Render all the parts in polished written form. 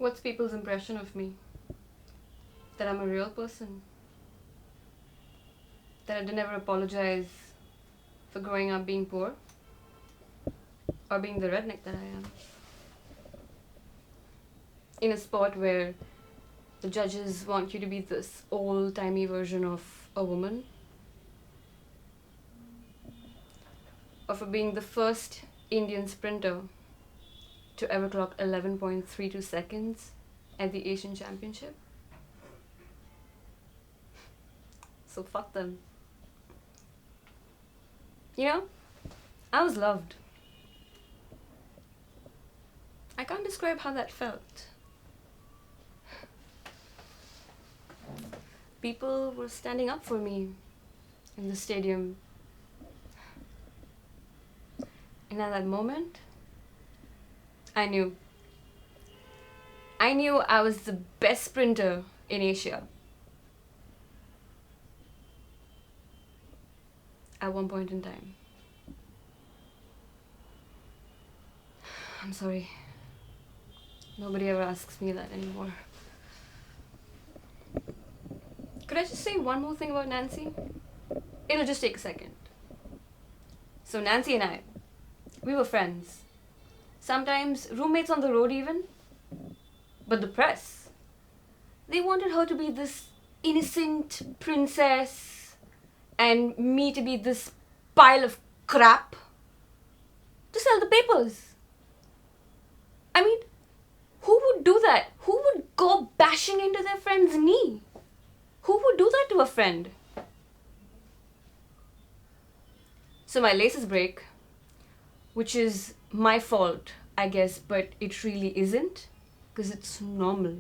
What's people's impression of me? That I'm a real person? That I didn't ever apologize for growing up being poor? Or being the redneck that I am? In a sport where the judges want you to be this old-timey version of a woman? Or for being the first Indian sprinter to ever clock 11.32 seconds at the Asian Championship? So fuck them. You know, I was loved. I can't describe how that felt. People were standing up for me in the stadium. And at that moment, I knew I was the best sprinter in Asia. At one point in time. I'm sorry. Nobody ever asks me that anymore. Could I just say one more thing about Nancy? It'll just take a second. So Nancy and I, we were friends. Sometimes roommates on the road even. But the press, they wanted her to be this innocent princess and me to be this pile of crap to sell the papers. I mean, who would do that? Who would go bashing into their friend's knee? Who would do that to a friend? So my laces break, which is my fault, I guess, but it really isn't, because it's normal.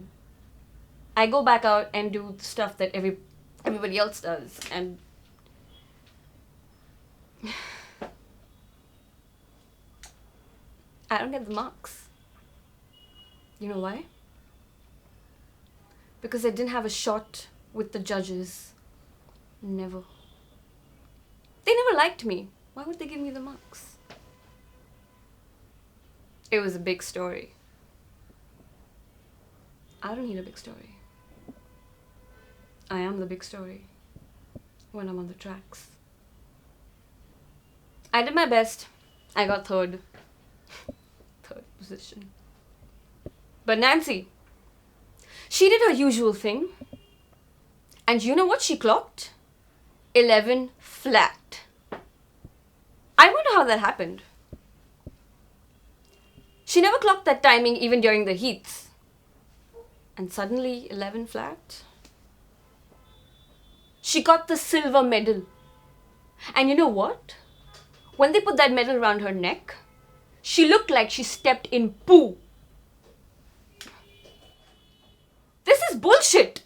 I go back out and do stuff that everybody else does, and I don't get the marks. You know why? Because I didn't have a shot with the judges. Never. They never liked me. Why would they give me the marks? It was a big story. I don't need a big story. I am the big story when I'm on the tracks. I did my best. I got third. Third position. But Nancy, she did her usual thing. And you know what she clocked? 11 flat. I wonder how that happened. She never clocked that timing even during the heats. And suddenly 11 flat. She got the silver medal. And you know what? When they put that medal around her neck, she looked like she stepped in poo. This is bullshit.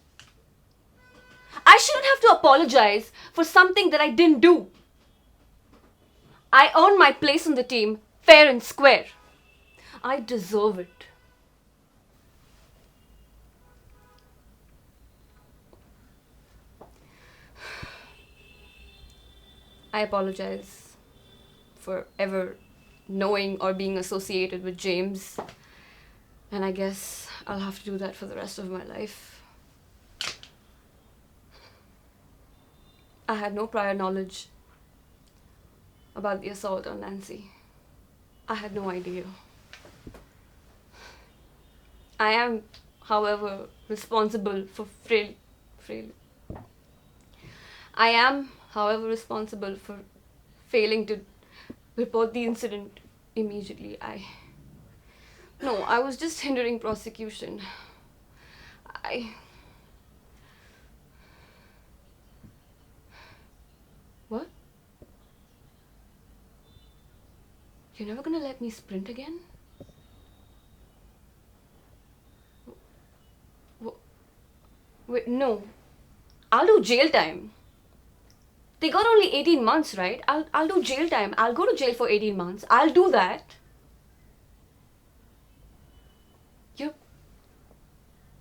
I shouldn't have to apologize for something that I didn't do. I earned my place on the team fair and square. I deserve it. I apologize for ever knowing or being associated with James. And I guess I'll have to do that for the rest of my life. I had no prior knowledge about the assault on Nancy. I had no idea. I am, however, responsible for I am, however, responsible for failing to report the incident immediately. I was just hindering prosecution. What? You're never gonna let me sprint again? Wait, no. I'll do jail time. They got only 18 months, right? I'll do jail time. I'll go to jail for 18 months. I'll do that.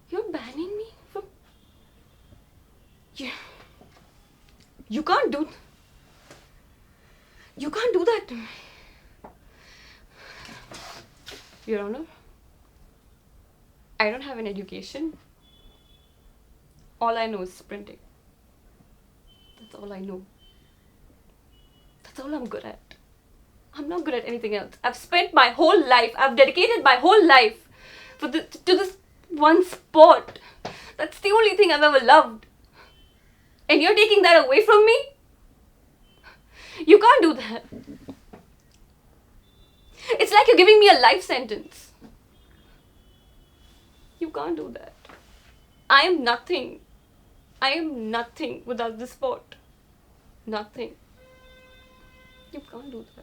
You're banning me from... You can't do that to me. Your Honor, I don't have an education. All I know is sprinting. That's all I know. That's all I'm good at. I'm not good at anything else. I've spent my whole life, I've dedicated my whole life to this one sport. That's the only thing I've ever loved. And you're taking that away from me? You can't do that. It's like you're giving me a life sentence. You can't do that. I am nothing. I am nothing without this sport. Nothing. You can't do that.